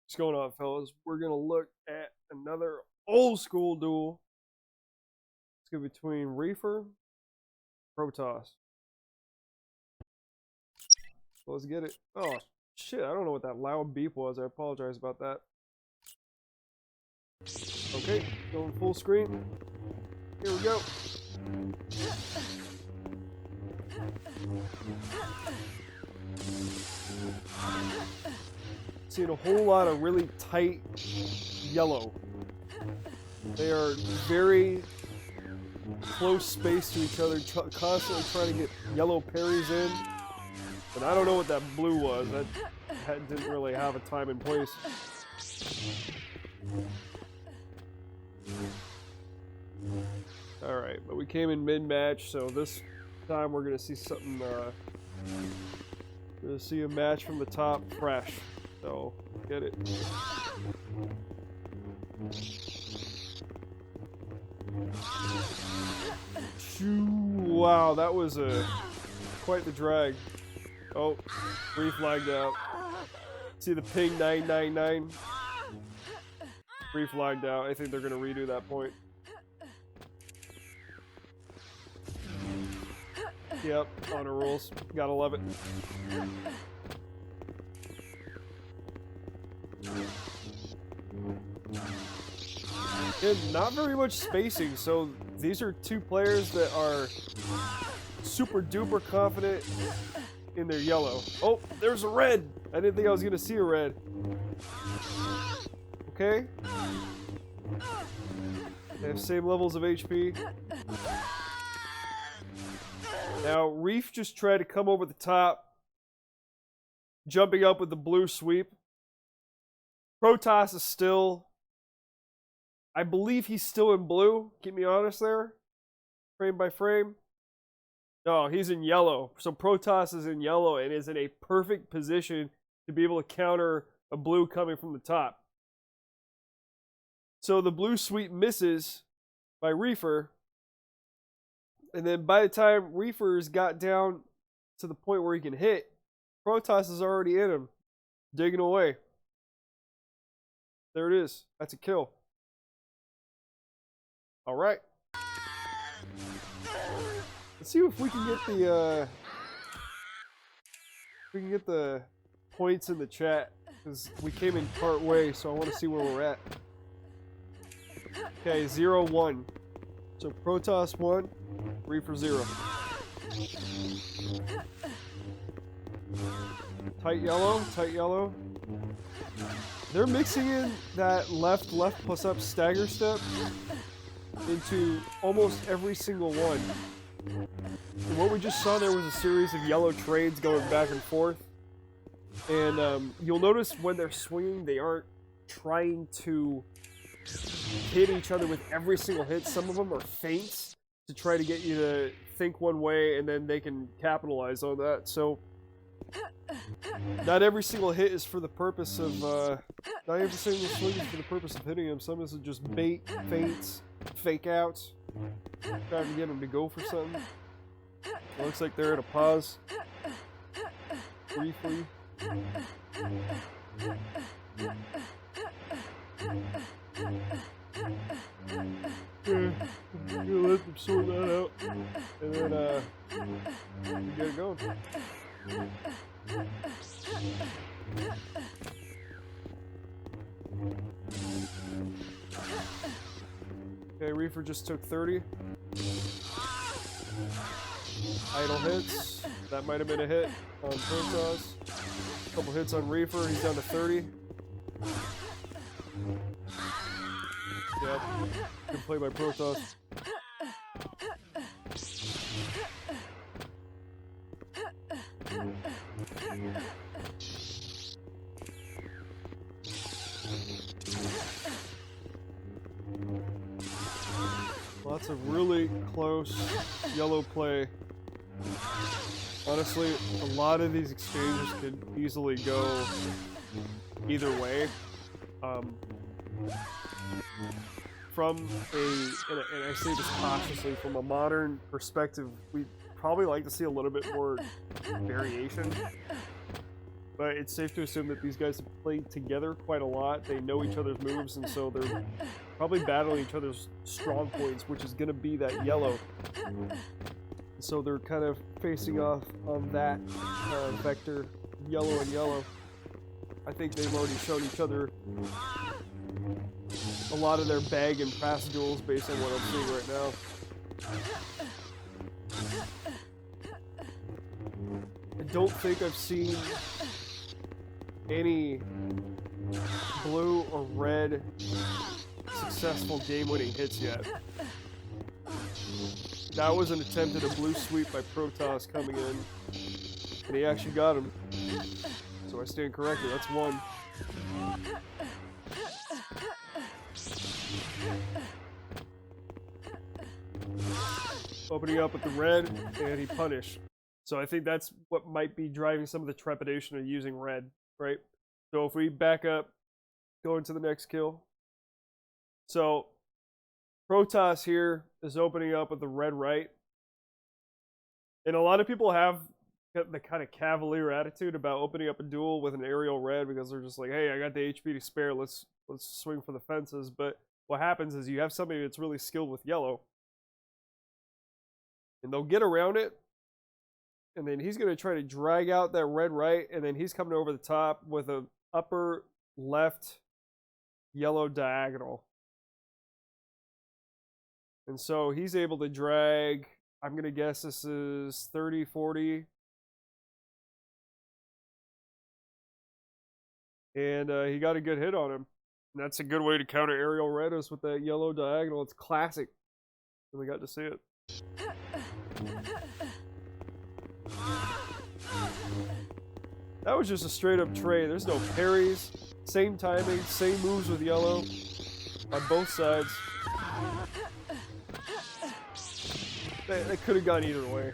What's going on, fellas? We're gonna look at another old school duel. It's gonna be between Reefer and Protoss. So let's get it. Oh shit, I don't know what that loud beep was. I apologize about that. Okay, going full screen. Here we go. Seeing a whole lot of really tight yellow. They are very close spaced to each other, constantly trying to get yellow parries in. But I don't know what that blue was. That didn't really have a time and place. Alright, but we came in mid-match, so this time we're going to see something, we're going to see a match from the top fresh. So, get it. Wow, that was quite the drag. Oh, Reef lagged out. See the ping 999? Reef lagged out. I think they're going to redo that point. Yep, honor rules. Gotta love it. And not very much spacing, so these are two players that are super duper confident in their yellow. Oh, there's a red! I didn't think I was gonna see a red. Okay. They have same levels of HP. Now, Reef just tried to come over the top, jumping up with the blue sweep. Protoss is still, I believe he's still in blue. Keep me honest there, frame by frame. No, he's in yellow. So Protoss is in yellow and is in a perfect position to be able to counter a blue coming from the top. So the blue sweep misses by Reefer. And then by the time Reefer's got down to the point where he can hit, Protoss is already in him, digging away. There it is. That's a kill. All right. Let's see if we can get the points in the chat, because we came in part way, so I want to see where we're at. Okay, 0-1. So Protoss 1, Reefer 0. Tight yellow, tight yellow. They're mixing in that left plus up stagger step into almost every single one. And what we just saw there was a series of yellow trades going back and forth. And you'll notice when they're swinging, they aren't trying to hit each other with every single hit. Some of them are feints to try to get you to think one way, and then they can capitalize on that. So not every single hit is for the purpose of not every single swing is for the purpose of hitting him. Some is just bait, feints, fake outs, trying to get him to go for something. It looks like they're at a pause briefly. Yeah, we'll let them sort that out, and then we get it going. Okay, Reefer just took 30. Idle hits. That might have been a hit on Protoss. A couple hits on Reefer. He's down to 30. Yep. Good play by Protoss. Lots of really close yellow play. Honestly, a lot of these exchanges could easily go either way. From and I say this cautiously, from a modern perspective, we probably like to see a little bit more variation. but it's safe to assume that these guys have played together quite a lot. They know each other's moves, and so they're probably battling each other's strong points, which is going to be that yellow. So they're kind of facing off on that vector, yellow and yellow. I think they've already shown each other a lot of their bag and pass duels based on what I'm seeing right now. I don't think I've seen any blue or red successful game-winning hits yet. That was an attempt at a blue sweep by Protoss coming in, and he actually got him. So I stand corrected. That's one. Opening up with the red, and he punished. So I think that's what might be driving some of the trepidation of using red, right? So if we back up, go into the next kill. So Protoss here is opening up with the red right. And a lot of people have the kind of cavalier attitude about opening up a duel with an aerial red because they're just like, hey, I got the HP to spare, let's swing for the fences. But what happens is you have somebody that's really skilled with yellow, and they'll get around it, and then he's going to try to drag out that red right, and then he's coming over the top with a upper left yellow diagonal. And so he's able to drag, I'm going to guess this is 30, 40. And he got a good hit on him. And that's a good way to counter aerial red is with that yellow diagonal. It's classic. And we got to see it. That was just a straight up trade. There's no parries. Same timing, same moves with yellow on both sides. They could have gone either way.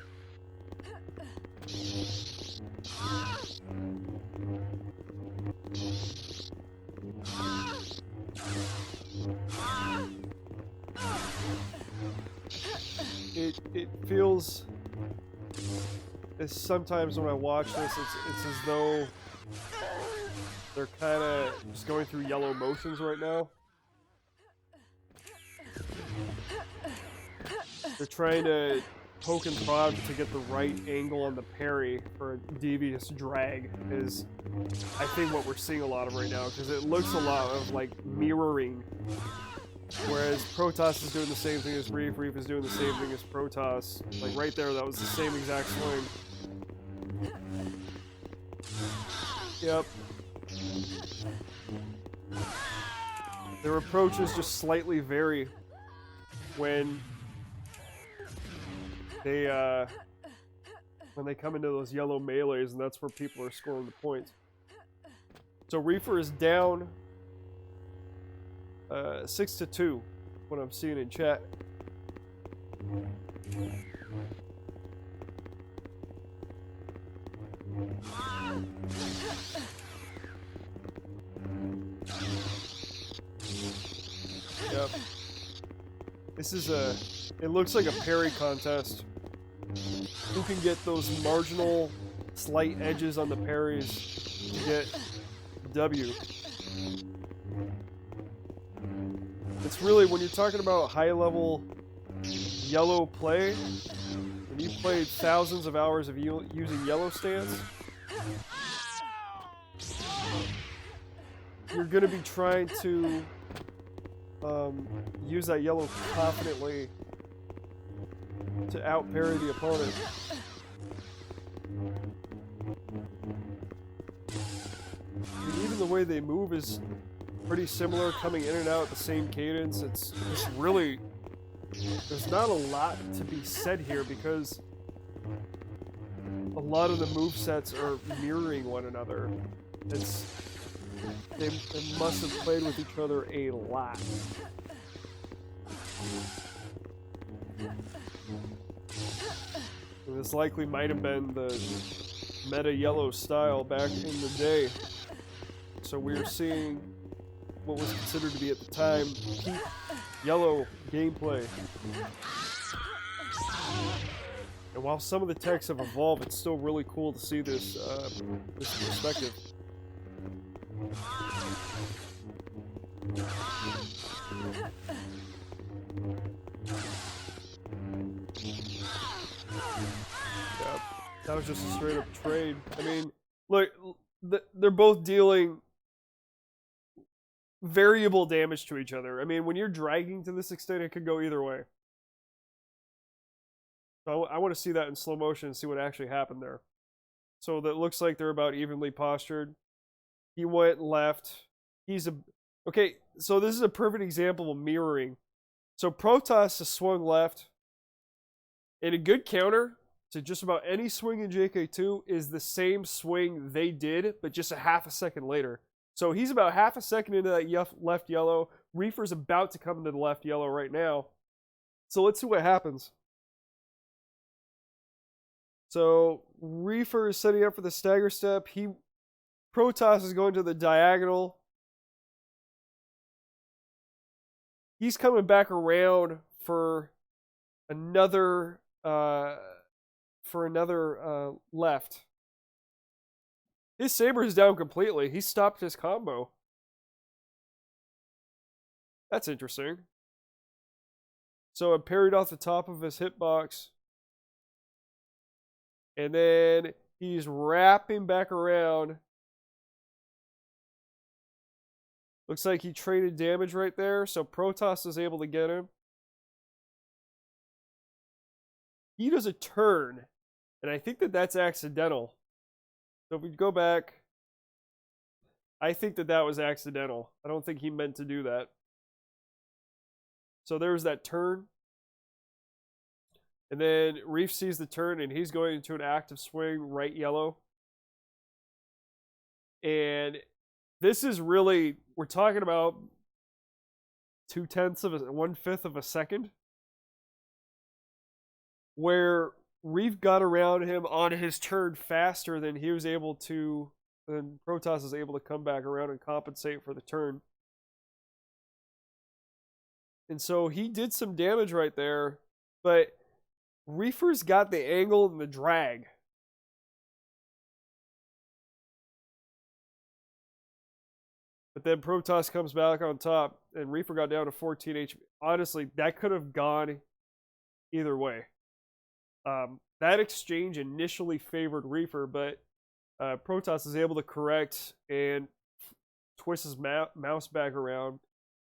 It feels as sometimes when I watch this, it's as though they're kind of just going through yellow motions right now. They're trying to poke and prod to get the right angle on the parry for a devious drag is, I think, what we're seeing a lot of right now, because it looks a lot of like mirroring. Whereas Protoss is doing the same thing as Reefer, Reefer is doing the same thing as Protoss. Like right there, that was the same exact swing. Yep. Their approaches just slightly vary when they come into those yellow melees, and that's where people are scoring the points. So Reefer is down 6-2, what I'm seeing in chat. Yep. This is it looks like a parry contest. Who can get those marginal slight edges on the parries to get W? It's really, when you're talking about high-level yellow play, when you played thousands of hours of using yellow stance, you're going to be trying to use that yellow confidently to out-parry the opponent. I mean, even the way they move is pretty similar, coming in and out at the same cadence. It's really, there's not a lot to be said here because a lot of the movesets are mirroring one another. They must have played with each other a lot. And this likely might have been the meta yellow style back in the day. So we're seeing what was considered to be at the time peak yellow gameplay. And while some of the techs have evolved, it's still really cool to see this this perspective. Yep. That was just a straight up trade. I mean, look, they're both dealing variable damage to each other. I mean, when you're dragging to this extent, it could go either way. So I want to see that in slow motion and see what actually happened there. So that looks like they're about evenly postured. He went left. Okay, so this is a perfect example of mirroring. So Protoss has swung left. And a good counter to just about any swing in JK2 is the same swing they did, but just a half a second later. So he's about half a second into that left yellow. Reefer's about to come into the left yellow right now. So let's see what happens. So Reefer is setting up for the stagger step. Protoss is going to the diagonal. He's coming back around for another left. His saber is down completely. He stopped his combo. That's interesting. So it parried off the top of his hitbox. And then he's wrapping back around. Looks like he traded damage right there, so Protoss is able to get him. He does a turn, and I think that that's accidental. So if we go back, I think that that was accidental. I don't think he meant to do that. So there's that turn. And then Reef sees the turn, and he's going into an active swing, right yellow. And this is really, we're talking about 1/5 of a second, where Reef got around him on his turn faster than he was able to, than Protoss was able to come back around and compensate for the turn. And so he did some damage right there, but Reefer's got the angle and the drag. But then Protoss comes back on top, and Reefer got down to 14 HP. Honestly, that could have gone either way. That exchange initially favored Reefer, but Protoss is able to correct and twist his mouse back around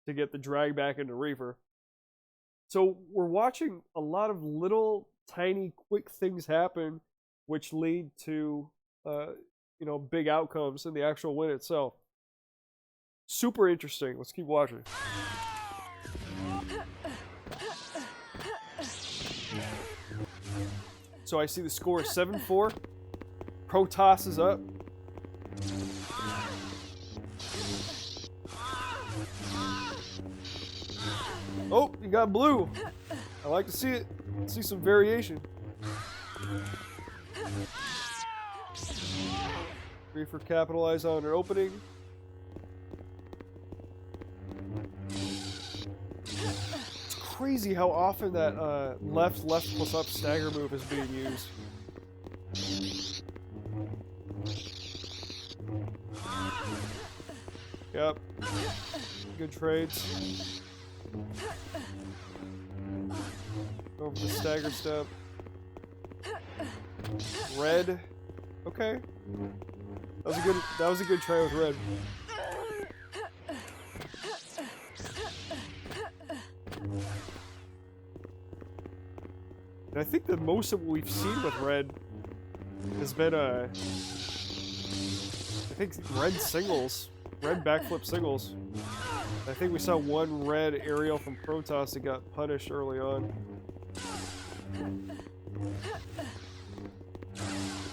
to get the drag back into Reefer. So we're watching a lot of little, tiny, quick things happen, which lead to, big outcomes in the actual win itself. Super interesting. Let's keep watching. So I see the score is 7-4. Protoss is up. Oh, you got blue. I like to see it. See some variation. Reefer capitalize on their opening. It's crazy how often that left plus up stagger move is being used. Yep. Good trades. Over the stagger step. Red. Okay. That was a good try with red. And I think that most of what we've seen with red has been I think red singles. Red backflip singles. I think we saw one red aerial from Protoss that got punished early on.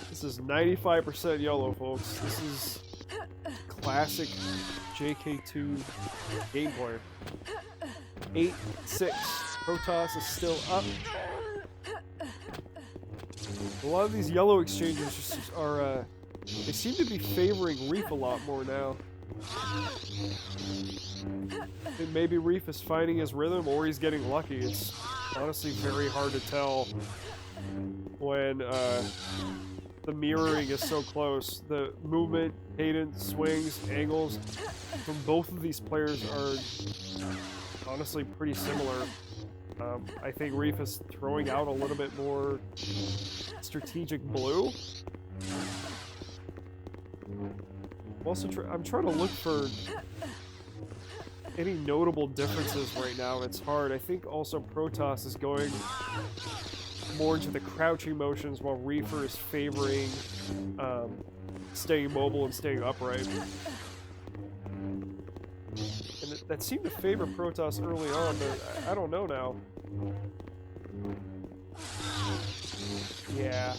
This is 95% yellow, folks. This is classic JK2 gameplay. 8-6. Protoss is still up. A lot of these yellow exchanges just are, they seem to be favoring Reef a lot more now. And maybe Reef is finding his rhythm or he's getting lucky. It's honestly very hard to tell when the mirroring is so close. The movement, cadence, swings, angles from both of these players are honestly pretty similar. I think Reef is throwing out a little bit more strategic blue. I'm trying to look for any notable differences right now. It's hard. I think also Protoss is going more into the crouching motions while Reefer is favoring staying mobile and staying upright. And that seemed to favor Protoss early on, but I don't know now. Yeah.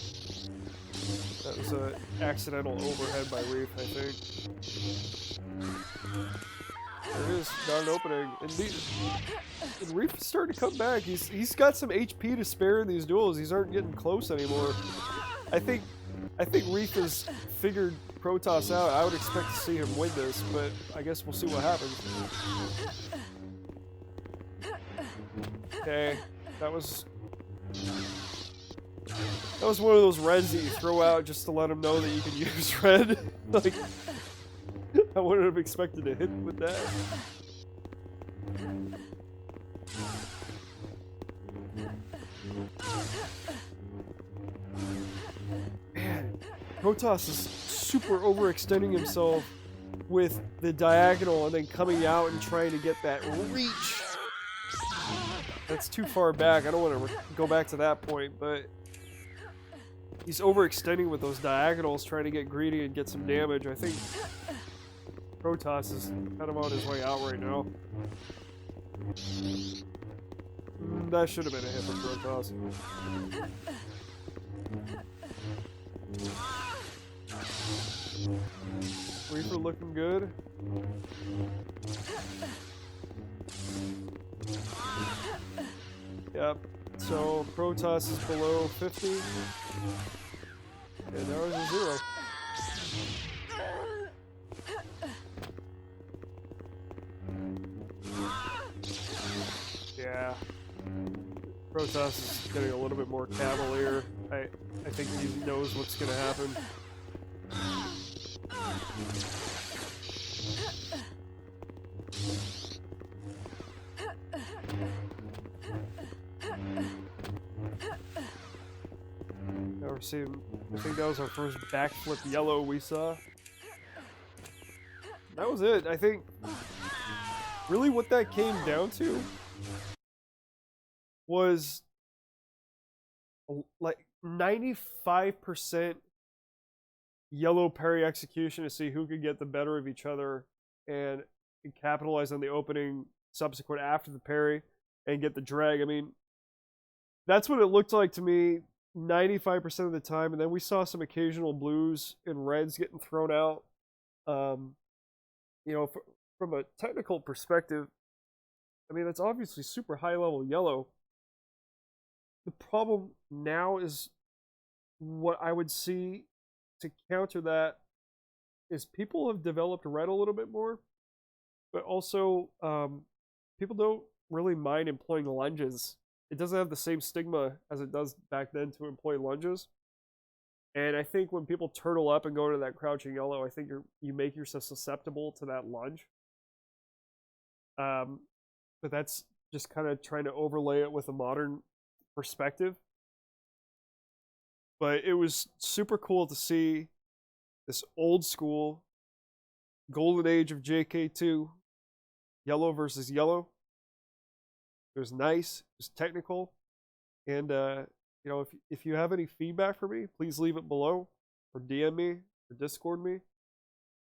That was an accidental overhead by Reef, I think. There it is, not an opening. And Reef is starting to come back. He's got some HP to spare in these duels. These aren't getting close anymore. I think Reef has figured Protoss out. I would expect to see him win this, but I guess we'll see what happens. Okay, that was one of those reds that you throw out just to let him know that you can use red. Like, I wouldn't have expected to hit with that. Man, Protoss is super overextending himself with the diagonal and then coming out and trying to get that reach. That's too far back. I don't want to go back to that point, but he's overextending with those diagonals, trying to get greedy and get some damage. I think Protoss is kind of on his way out right now. That should have been a hit from Protoss. Reefer looking good. Yep. So Protoss is below 50. And now it's a 0. Yeah. Protoss is getting a little bit more cavalier. I think he knows what's going to happen. Now we're seeing, I think that was our first backflip yellow we saw. That was it. I think really what that came down to was like 95% yellow parry execution to see who could get the better of each other and capitalize on the opening subsequent after the parry and get the drag. I mean, that's what it looked like to me 95% of the time, and then we saw some occasional blues and reds getting thrown out. You know, from a technical perspective, I mean, that's obviously super high level yellow. The problem now is what I would see to counter that is people have developed red a little bit more, but also people don't really mind employing lunges. It doesn't have the same stigma as it does back then to employ lunges. And I think when people turtle up and go to that crouching yellow, I think you make yourself susceptible to that lunge. But that's just kind of trying to overlay it with a modern perspective. But it was super cool to see this old school golden age of JK2 yellow versus yellow. It was nice, it was technical, and you know, if you have any feedback for me, please leave it below, or DM me, or Discord me,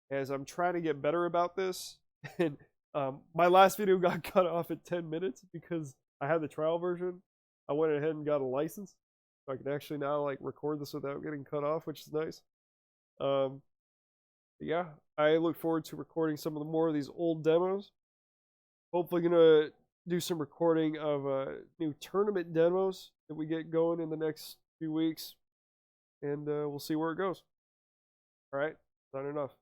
as I'm trying to get better about this. And my last video got cut off at 10 minutes because I had the trial version. I went ahead and got a license, so I can actually now like record this without getting cut off, which is nice. Yeah, I look forward to recording some of the more of these old demos. Hopefully gonna do some recording of new tournament demos that we get going in the next few weeks, and we'll see where it goes. All right, signing off.